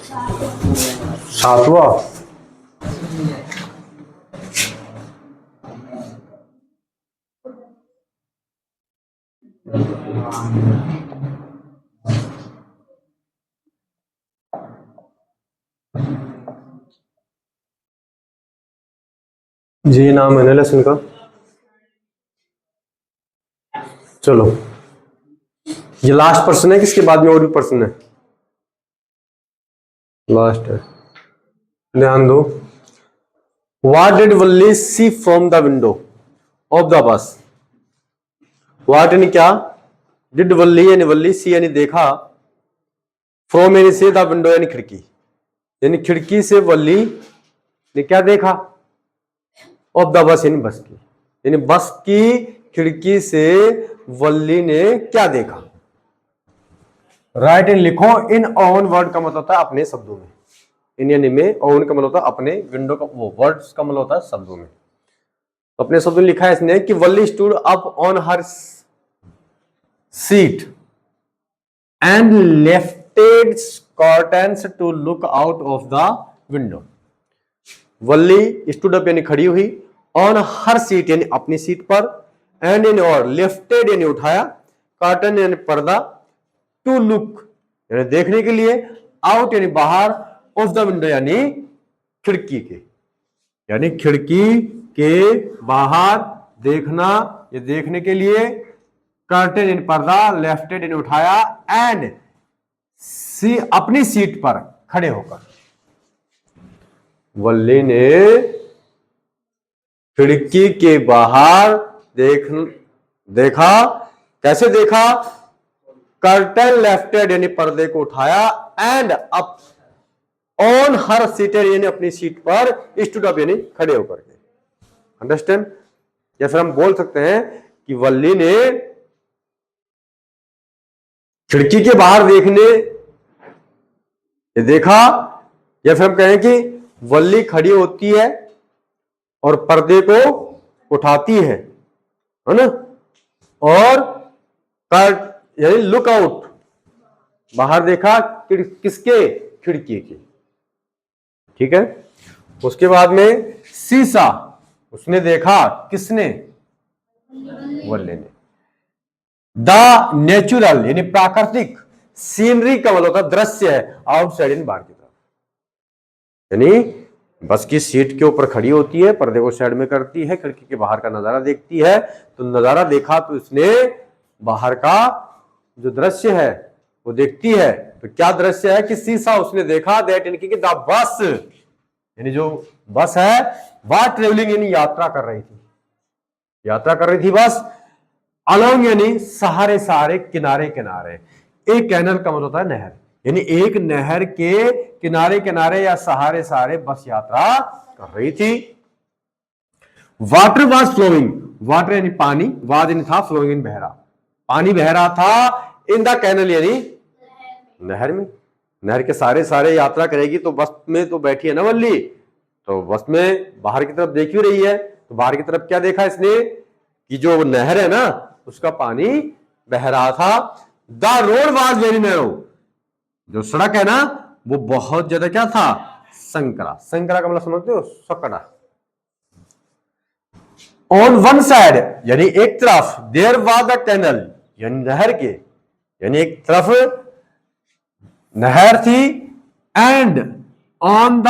सातवां। जी नाम है ना लेसन का। चलो ये लास्ट पर्सन है, किसके बाद में और भी पर्सन है? लास्ट है, ध्यान दो। What did Valli see from the window of the bus? What यानी क्या, डिड वल्ली यानी वल्ली, सी यानी देखा, फ्रॉम यानी से, द विंडो यानी खिड़की, यानी खिड़की से वल्ली ने क्या देखा? ऑफ द बस यानी बस की, यानी बस की खिड़की से वल्ली ने क्या देखा? राइट इन लिखो। इन ओन वर्ड का मतलब होता है अपने शब्दों में, इन यानी में, ओन का मतलब होता है अपने, विंडो का वो वर्ड्स का मतलब होता है शब्दों में। तो अपने शब्दों में लिखा है इसने कि Valli stood up on her seat and lefted curtains to look out of the window. Valli stood up यानी खड़ी हुई, ऑन हर सीट यानी अपनी सीट पर, एंड यानी और, लेफ्टेड यानी उठाया, कर्टन यानी पर्दा, टू लुक यानी देखने के लिए, आउट यानी बाहर, ऑफ द विंडो यानी खिड़की के, यानी खिड़की के बाहर देखना, ये देखने के लिए, कर्टेन यानी पर्दा, लेफ्टेड यानी उठाया, एंड सी अपनी सीट पर खड़े होकर वल्ली ने खिड़की के बाहर देखा। कैसे देखा? कर्टन लेफ्टेड यानी पर्दे को उठाया, and up on her seater यानी अपनी सीट पर, स्टूड अप यानी खड़े होकर के। अंडरस्टैंड? या फिर हम बोल सकते हैं कि वल्ली ने खिड़की के बाहर देखने ये देखा, या फिर हम कहें कि वल्ली खड़ी होती है और पर्दे को उठाती है ना, और कर्ट यानी लुक आउट, बाहर देखा किसके? खिड़की के। ठीक है। उसके बाद में शीशा, उसने देखा, किसने? वल्ली ने। द नेचुरल यानी प्राकृतिक, सीनरी का मतलब होता है दृश्य है, आउटसाइड इन बाहर की तरफ, यानी बस की सीट के ऊपर खड़ी होती है, पर्दे को साइड में करती है, खिड़की के बाहर का नजारा देखती है। तो नजारा देखा तो इसने बाहर का जो दृश्य है वो देखती है। तो क्या दृश्य है कि शीशा उसने देखा, दैट यानी कि द बस, यानी जो बस है वह ट्रेवलिंग यानी यात्रा कर रही थी, यात्रा कर रही थी बस, अलोंग यानी सहारे सहारे, किनारे किनारे, एक कैनल का मतलब होता है नहर, यानी एक नहर के किनारे किनारे या सहारे सहारे बस यात्रा कर रही थी। वाटर वॉज फ्लोइंग, वाटर यानी पानी, वाज यानी था, फ्लोइंग यानी बह रहा, पानी बह रहा था, इन द कैनल यानी नहर में। नहर के सारे सारे यात्रा करेगी तो बस में तो बैठी है ना वल्ली, तो बस में बाहर की तरफ देख ही रही है। तो बाहर की तरफ क्या देखा इसने कि जो नहर है ना उसका पानी बह रहा था। The road was very narrow, जो सड़क है ना वो बहुत ज्यादा क्या था? संकरा। संकरा का मतलब समझते हो? सकड़ा। ऑन वन साइड यानी एक तरफ, देयर वाज अ टनल यानी नहर के, यानी एक तरफ नहर थी, and on the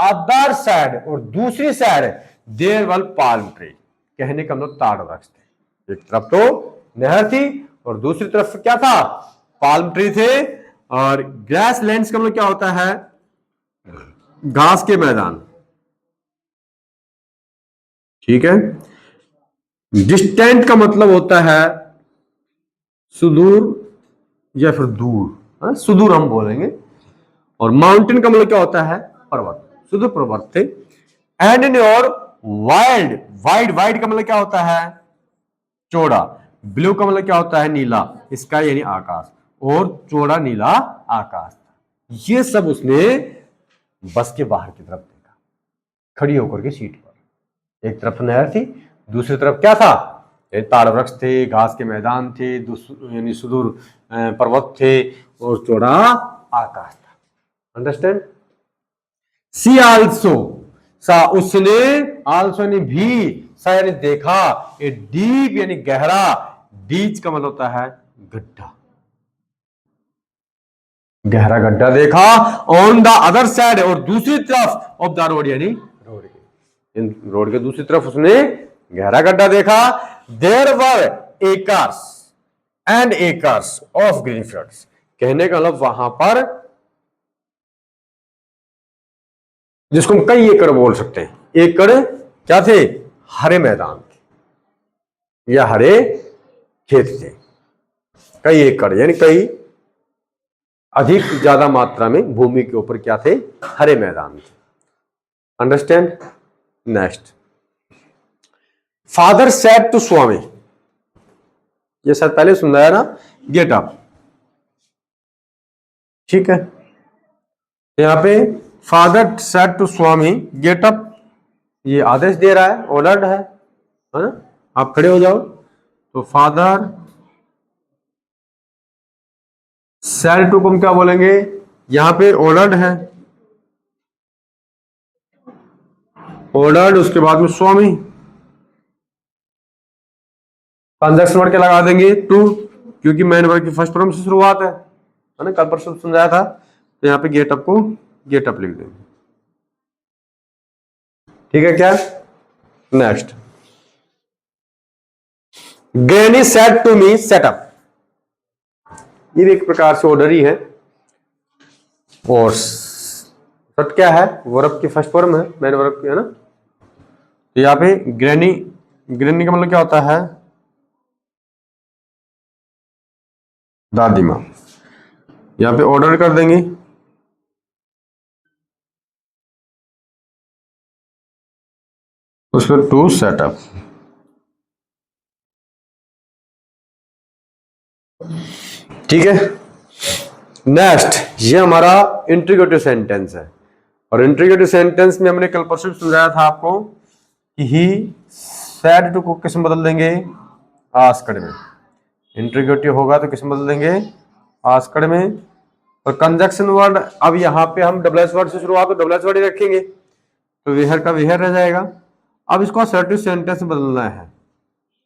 other side और दूसरी side there were palm tree, कहने का मतलब ताड़ वृक्ष थे। एक तरफ तो नहर थी और दूसरी तरफ क्या था? पाल्म ट्री थे। और ग्रास लैंड्स का मतलब क्या होता है? घास के मैदान। ठीक है। डिस्टेंट का मतलब होता है सुदूर या फिर दूर, सुदूर हम बोलेंगे। और माउंटेन का मतलब क्या होता है? पर्वत, सुदूर पर्वत थे। एंड इन और वाइल्ड, वाइड, वाइड का मतलब क्या होता है? चौड़ा। ब्लू का मतलब क्या होता है? नीला, स्काई यानी आकाश, और चौड़ा नीला आकाश। ये सब उसने बस के बाहर की तरफ देखा, खड़ी होकर के सीट पर। एक तरफ नहर थी, दूसरी तरफ क्या था? ताड़ वृक्ष थे, घास के मैदान थे, यानी सुदूर पर्वत थे, और चौड़ा आकाश था। अंडरस्टैंड। सी आल्सो, सा उसने, आल्सो यानी भी, सा यानी देखा, ए डीप यानी गहरा, डीच का मतलब होता है गड्ढा, गहरा गड्ढा देखा, ऑन द अदर साइड और दूसरी तरफ ऑफ द रोड यानी रोड के, रोड के दूसरी तरफ उसने गहरा गड्ढा देखा। There were acres and acres of green fields, कहने का मतलब वहां पर, जिसको हम कई एकड़ बोल सकते हैं, एकड़ क्या थे, हरे मैदान थे या हरे खेत थे, कई एकड़ यानी कई अधिक ज्यादा मात्रा में भूमि के ऊपर क्या थे, हरे मैदान थे। Understand. Next, father said to Swami, ये सर पहले सुनाया ना, गेट अप, ठीक है। यहां पे father said to Swami get up, ये आदेश दे रहा है, ऑर्डर्ड है ना, आप खड़े हो जाओ। तो फादर सेड टू को हम क्या बोलेंगे, यहां पे ऑर्डर्ड है, ऑर्डर्ड, उसके बाद में स्वामी, कंजक्शन वर्ड क्या लगा देंगे, टू, क्योंकि मेन वर्ड की फर्स्ट फॉर्म से शुरुआत है ना, कल परसों समझाया था। तो यहाँ पे गेट अप को गेट अप लिख देंगे, ठीक है क्या। Next, granny said to me set up, ये भी एक प्रकार से ऑर्डर ही है, और सट क्या है, वर्ब की फर्स्ट फॉर्म है, मेन वर्ब की, है ना। तो यहाँ पे ग्रैनी, ग्रैनी का मतलब क्या होता है, दादी माँ, यहाँ पे ऑर्डर कर देंगे, उसमें टू सेटअप, ठीक है। नेक्स्ट, ये हमारा इंट्रीगेटिव सेंटेंस है, और इंट्रीगेटिव सेंटेंस में हमने कल परसों समझाया था आपको कि ही सैड टू को किस में बदल देंगे, आस्क्ड में। इंट्रीगेटिव होगा तो किस में बदल देंगे, आस्क्ड में। और कंजक्शन वर्ड, अब यहाँ पे हम डब्ल्यूएच वर्ड से शुरुआत, तो डब्ल्यूएच वर्ड ही रखेंगे, तो वेहर का वेहर रह जाएगा। अब इसको असर्टिव सेंटेंस में बदलना है,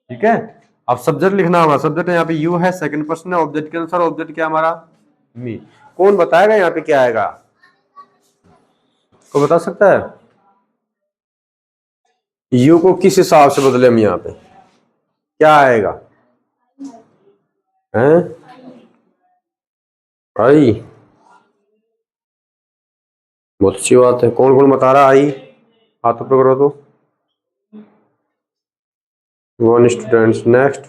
ठीक है। अब सब्जेक्ट लिखना होगा, सब्जेक्ट यहाँ पे यू है, सेकंड पर्सन है, ऑब्जेक्ट के अनुसार ऑब्जेक्ट क्या हमारा, मी। कौन बताएगा यहाँ पे क्या आएगा, को बता सकता है, यू को किस हिसाब से बदले हम, यहाँ पे क्या आएगा, हैं भाई, बहुत अच्छी बात है। कौन कौन बता रहा, आई हाथ ऊपर करो तो, वन स्टूडेंट्स। नेक्स्ट,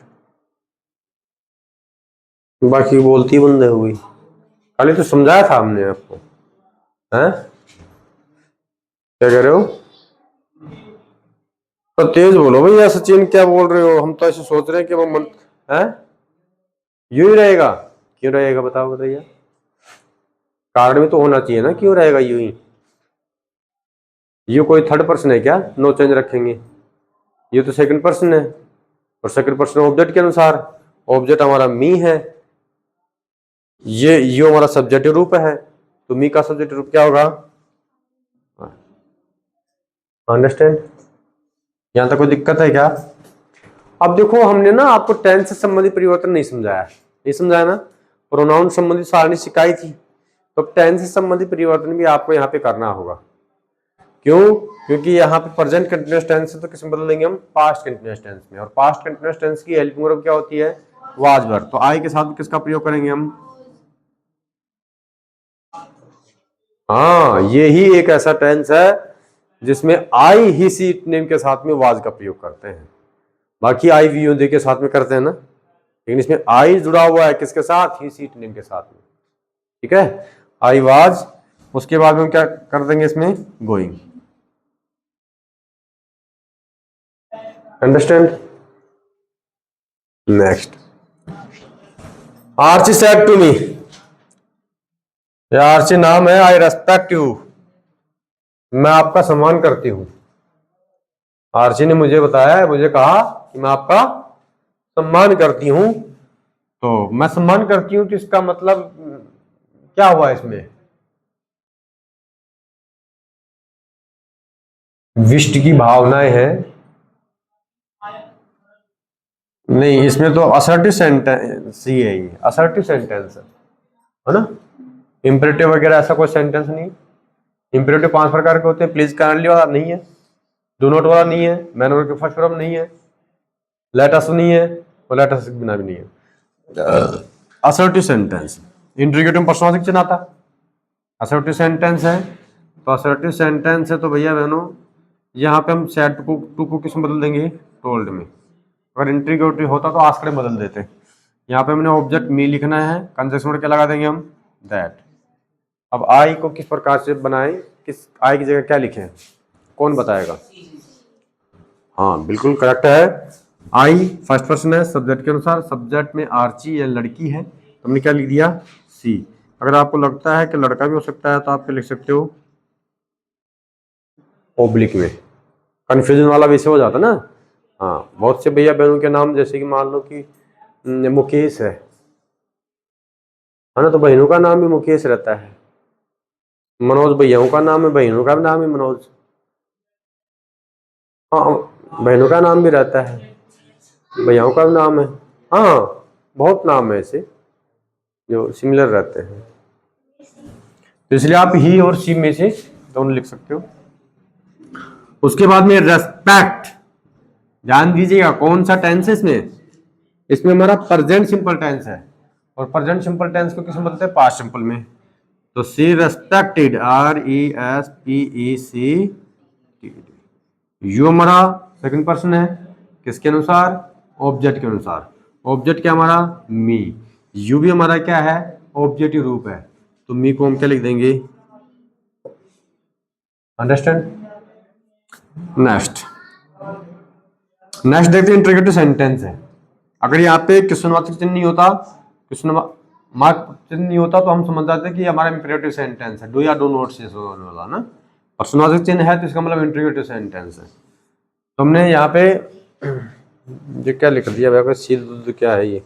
बाकी बोलती बंद हो गई, खाली तो समझाया था हमने आपको, हैं क्या कह रहे हो, तो तेज बोलो भैया। सचिन क्या बोल रहे हो, हम तो ऐसे सोच रहे हैं कि वो मन है, यूं ही रहेगा, क्यों रहेगा बताओ, बताइए, कारण में तो होना चाहिए ना, क्यों रहेगा यूं ही, यू कोई थर्ड पर्सन है क्या, नो चेंज रखेंगे, ये तो सेकंड पर्सन है, और सेकंड पर्सन ऑब्जेक्ट के अनुसार, ऑब्जेक्ट हमारा मी है, ये यू हमारा सब्जेक्टिव रूप है, तो मी का सब्जेक्टिव रूप क्या होगा, अंडरस्टैंड। यहां तक कोई दिक्कत है क्या। अब देखो, हमने ना आपको टेंस से संबंधित परिवर्तन नहीं समझाया, नहीं समझाया ना, प्रोनाउन संबंधी सारणी सिखाई थी, तो टेंस से संबंधित परिवर्तन भी आपको यहाँ पे करना होगा। क्यों, क्योंकि यहाँ पे प्रेजेंट कंटिन्यूअस टेंस से तो किस में बदल देंगे हम, पास्ट कंटिन्यूअस टेंस में, और पास्ट कंटिन्यूअस टेंस की हेल्पिंग वर्ब क्या होती है, वाज वर्ब, तो आई के साथ किसका प्रयोग करेंगे हम, हाँ, ये ही एक ऐसा टेंस है जिसमें आई ही सी नेम के साथ में वाज का प्रयोग करते हैं, बाकी आई वी दे के साथ में करते हैं ना, लेकिन इसमें आई जुड़ा हुआ है किसके साथ, ही सी नेम के साथ में, ठीक है, आई वाज, उसके बाद में हम क्या कर देंगे इसमें, going. Understand. Next, Archie said to me, Archie नाम है, आई रेस्पेक्ट यू, मैं आपका सम्मान करती हूं, आर्ची ने मुझे बताया है, मुझे कहा कि मैं आपका सम्मान करती हूं, तो मैं सम्मान करती हूं तो इसका मतलब क्या हुआ इसमें, विष्ट की भावनाएं हैं, नहीं इसमें तो असर्टिव सेंटेंस ही है, ये असर्टिव सेंटेंस है ना। इंपरेटिव वगैरह ऐसा कोई सेंटेंस नहीं। इंपरेटिव 5 प्रकार के होते हैं, प्लीज काइंडली वाला नहीं है, डू नॉट वाला नहीं है, मैनर के फर्स्ट फॉर्म नहीं है, लेट अस नहीं है, और लेट अस के बिना भी नहीं है। असर्टिव सेंटेंस इंट्रीगेटिव में पर्सनवाचक चिन्ह आता। असर्टिव सेंटेंस है तो असर्टिव सेंटेंस है तो भैया बहनों यहाँ पे हम सैड टू को किस में बदल देंगे, टोल्ड में। अगर इंट्रीगेटिव होता तो आस्क्ड में बदल देते। यहाँ पे हमने ऑब्जेक्ट मी लिखना है, कंजक्शन वर्ड क्या लगा देंगे हम, दैट। अब आई को किस प्रकार से बनाएं, किस आई की जगह क्या लिखें, कौन बताएगा। हाँ बिल्कुल करेक्ट है, आई फर्स्ट पर्सन है, सब्जेक्ट के अनुसार, सब्जेक्ट में आर्ची या लड़की है तो हमने क्या लिख दिया, सी। अगर आपको लगता है कि लड़का भी हो सकता है तो आप क्या लिख सकते हो, ओब्लिक में, कंफ्यूजन वाला विषय हो जाता ना। हाँ बहुत से भैया बहनों के नाम जैसे कि मान लो कि मुकेश है ना, तो बहनों का नाम भी मुकेश रहता है। मनोज भैयाओं का नाम है, बहनों का भी नाम है मनोज। हाँ बहनों का नाम भी रहता है, भैयाओं का भी नाम है। हाँ बहुत नाम है ऐसे जो सिमिलर रहते हैं, तो इसलिए आप ही और सी में से दोनों लिख सकते हो। उसके बाद में रेस्पेक्ट, ध्यान दीजिएगा कौन सा टेंस है इसमें, इसमें हमारा प्रेजेंट सिंपल टेंस है, और प्रेजेंट सिंपल टेंस को किसमें बदलते हैं, पास्ट सिंपल में। तो सी रेस्पेक्टेड, RESPEC, यू हमारा सेकंड पर्सन है, किसके अनुसार, ऑब्जेक्ट के अनुसार। ऑब्जेक्ट क्या हमारा, मी। यू भी हमारा क्या है, ऑब्जेक्टिव रूप है, तो मी को हम क्या लिख देंगे, अंडरस्टैंड। नेक्स्ट नेक्स्ट देखते हैं इंट्रोगेटिव सेंटेंस है। अगर यहाँ पे क्वेश्चनवाचक चिन्ह नहीं होता, क्वेश्चन मार्क चिन्ह नहीं होता तो हम समझ जाते हैं कि हमारा इंपेरेटिव सेंटेंस है, डू या डू नॉट से होने वाला ना। क्वेश्चनवाचक चिन्ह है तो इसका मतलब इंट्रोगेटिव सेंटेंस है। तो हमने यहाँ पे ये क्या लिख दिया भैया, सिद्ध क्या है ये,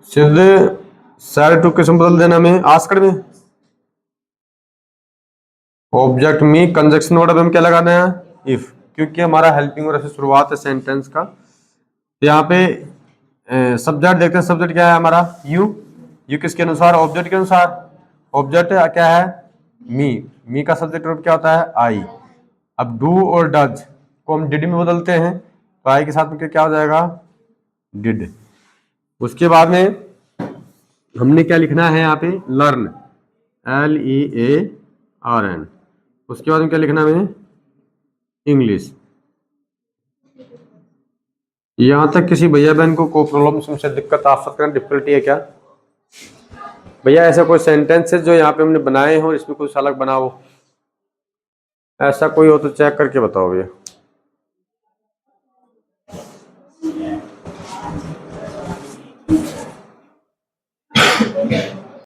सिद्ध सारे टू क्वेश्चन बदल देना में, आस्क्ड में ऑब्जेक्ट में कंजक्शन वर्ड हम क्या लगाना है, इफ, क्योंकि हमारा हेल्पिंग वर्ड से शुरुआत है सेंटेंस का। तो यहाँ पे सब्जेक्ट देखते हैं, सब्जेक्ट क्या है हमारा, यू। यू किसके अनुसार, ऑब्जेक्ट के अनुसार। ऑब्जेक्ट क्या है, मी का सब्जेक्ट रूप क्या होता है, आई। अब डू और डज को हम डिड में बदलते हैं तो आई के साथ में क्या हो जाएगा, डिड। उसके बाद में हमने क्या लिखना है यहाँ पे, लर्न, LEARN। उसके बाद में क्या लिखना है, इंग्लिश। यहां तक किसी भैया बहन को कोई प्रॉब्लम से दिक्कत आफत करना डिफिकल्टी है क्या भैया, ऐसा कोई सेंटेंस है जो यहाँ पे हमने बनाए हो इसमें कुछ अलग बनाओ, ऐसा कोई हो तो चेक करके बताओ भैया।